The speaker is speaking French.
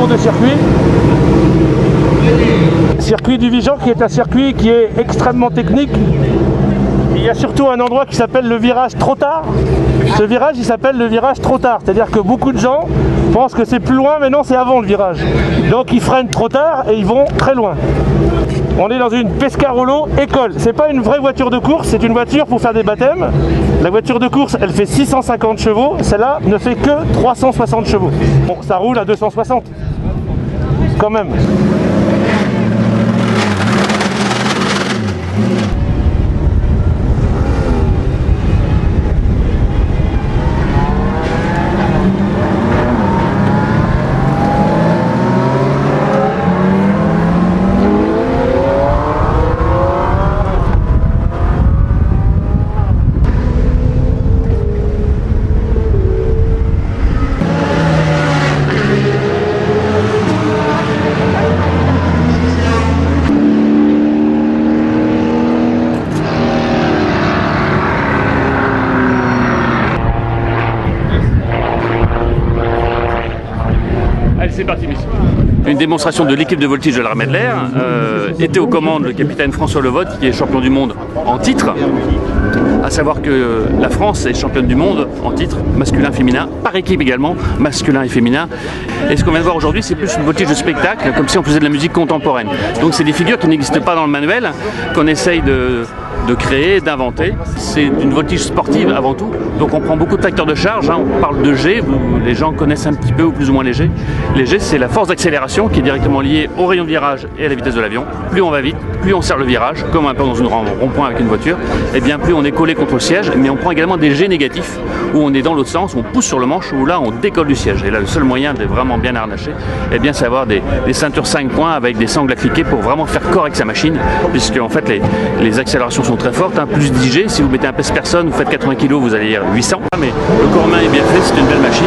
de circuit. Circuit du Vigan qui est un circuit qui est extrêmement technique. Il y a surtout un endroit qui s'appelle le virage trop tard. Ce virage, il s'appelle le virage trop tard. C'est-à-dire que beaucoup de gens pensent que c'est plus loin, mais non, c'est avant le virage. Donc ils freinent trop tard et ils vont très loin. On est dans une Pescarolo école. C'est pas une vraie voiture de course, c'est une voiture pour faire des baptêmes. La voiture de course, elle fait 650 chevaux. Celle-là ne fait que 360 chevaux. Bon, ça roule à 260. Quand même. C'est parti, messieurs. Une démonstration de l'équipe de voltige de l'armée de l'air. Était aux commandes le capitaine François Levotte, qui est champion du monde en titre. À savoir que la France est championne du monde en titre, masculin, féminin, par équipe également, masculin et féminin. Et ce qu'on vient de voir aujourd'hui, c'est plus une voltige de spectacle, comme si on faisait de la musique contemporaine. Donc c'est des figures qui n'existent pas dans le manuel, qu'on essaye de créer, d'inventer. C'est une voltige sportive avant tout, donc on prend beaucoup de facteurs de charge, hein. On parle de G, les gens connaissent un petit peu ou plus ou moins les G. Les G, c'est la force d'accélération qui est directement liée au rayon de virage et à la vitesse de l'avion. Plus on va vite, plus on serre le virage, comme un peu dans une rond-point avec une voiture, et bien plus on est collé contre le siège, mais on prend également des G négatifs, où on est dans l'autre sens, on pousse sur le manche, où là on décolle du siège. Et là le seul moyen de vraiment bien harnacher, eh bien c'est avoir des ceintures 5 points avec des sangles à cliquer pour vraiment faire corps avec sa machine, puisque en fait les accélérations sont très fortes, hein, plus 10 G, si vous mettez un pèse personne, vous faites 80 kg, vous allez dire 800, mais le corps humain est bien fait, c'est une belle machine.